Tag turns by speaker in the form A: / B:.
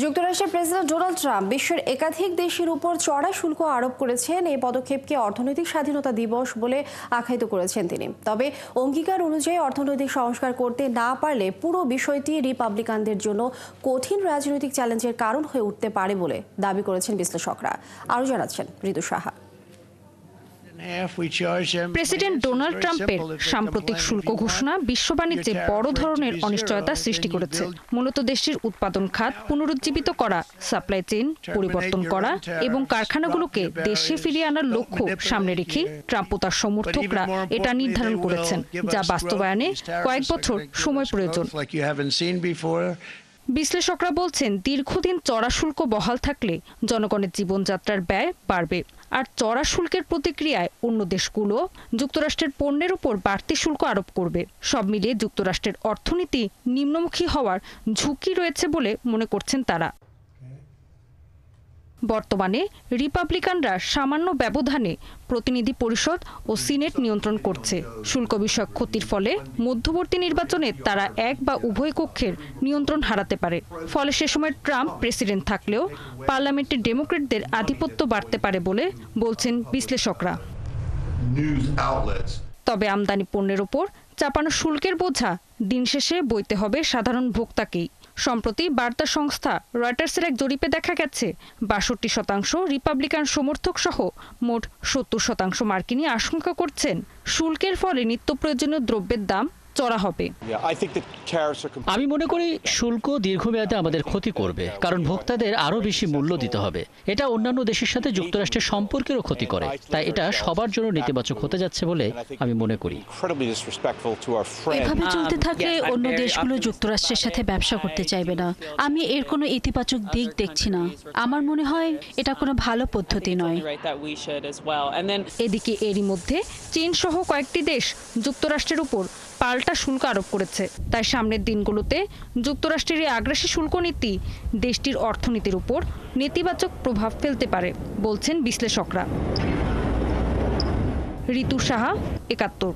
A: যুক্তরাষ্ট্রের president Donald Trump বিশ্বের একাধিক দেশের উপর চড়া শুল্ক আরোপ করেছেন। এই পদক্ষেপকে অর্থনৈতিক স্বাধীনতা দিবস বলে আখ্যায়িত করেছেন তিনি। তবে অঙ্গীকার অনুযায়ী অর্থনৈতিক সংস্কার করতে না পারলে পুরো বিষয়টি রিপাবলিকানদের জন্য কঠিন রাজনৈতিক চ্যালেঞ্জের কারণ হয়ে উঠতে পারে বলে দাবি করেছেন বিশ্লেষকরা। আরও জানাচ্ছেন ঋতু সাহা।
B: প্রেসিডেন্ট ডোনাল্ড ট্রাম্পের সাম্প্রতিক শুল্ক ঘোষণা বিশ্ব বাণিজ্যে বড় ধরনের অনিশ্চয়তা সৃষ্টি করেছে। মূলত দেশটির উৎপাদন খাত পুনরুজ্জীবিত করা, সাপ্লাই চেইন পরিবর্তন করা এবং কারখানাগুলোকে দেশে ফিরিয়ে আনার লক্ষ্য সামনে রেখে ট্রাম্প ও তার সমর্থকরা এটা নির্ধারণ করেছেন, যা বাস্তবায়নে কয়েক বছর সময় প্রয়োজন। বিশ্লেষকরা বলছেন, দীর্ঘদিন চড়া শুল্ক বহাল থাকলে জনগণের জীবনযাত্রার ব্যয় বাড়বে, আর চড়া শুল্কের প্রতিক্রিয়ায় অন্য দেশগুলো যুক্তরাষ্ট্রের পণ্যের উপর বাড়তি শুল্ক আরোপ করবে। সব মিলিয়ে যুক্তরাষ্ট্রের অর্থনীতি নিম্নমুখী হওয়ার ঝুঁকি রয়েছে বলে মনে করছেন তারা। বর্তমানে রিপাবলিকানরা সামান্য ব্যবধানে প্রতিনিধি পরিষদ ও সিনেট নিয়ন্ত্রণ করছে। শুল্ক বিষয়ক ক্ষতির ফলে মধ্যবর্তী নির্বাচনে তারা এক বা উভয় কক্ষের নিয়ন্ত্রণ হারাতে পারে। ফলে সে সময় ট্রাম্প প্রেসিডেন্ট থাকলেও পার্লামেন্টে ডেমোক্র্যাটদের আধিপত্য বাড়তে পারে বলে বলছেন বিশ্লেষকরা। তবে আমদানি পণ্যের ওপর চাপানো শুল্কের বোঝা দিন শেষে বইতে হবে সাধারণ ভোক্তাকেই। সম্প্রতি বার্তা সংস্থা রয়টার্সের এক জরিপে দেখা গেছে ৬২% রিপাবলিকান সমর্থক সহ মোট ৭০% মার্কিনী আশঙ্কা করছেন শুল্কের ফলে নিত্য প্রয়োজনীয় দ্রব্যের দাম চড়া হবে।
C: আমি মনে করি শুল্ক দীর্ঘমেয়াদে আমাদের ক্ষতি করবে, কারণ ভোক্তাদের আরো বেশি মূল্য দিতে হবে। এটা অন্যান্য দেশের সাথে যুক্তরাষ্ট্রের সম্পর্কেরও ক্ষতি করে, তাই এটা সবার জন্য নেতিবাচক হতে যাচ্ছে বলে আমি মনে করি।
D: এভাবে চলতে থাকলে অন্য দেশগুলো যুক্তরাষ্ট্রের সাথে ব্যবসা করতে চাইবে না। আমি এর কোনো ইতিবাচক দিক দেখছি না। আমার মনে হয় এটা কোনো ভালো পদ্ধতি নয়।
B: এদিকে এরই মধ্যে চীন সহ কয়েকটি দেশ যুক্তরাষ্ট্রের উপর পাল্টা শুল্ক আরোপ করেছে। তাই সামনের দিনগুলোতে যুক্তরাষ্ট্রের এই আগ্রাসী শুল্ক নীতি দেশটির অর্থনীতির উপর নেতিবাচক প্রভাব ফেলতে পারে বলছেন বিশ্লেষকরা। ঋতু সাহা, ৭১।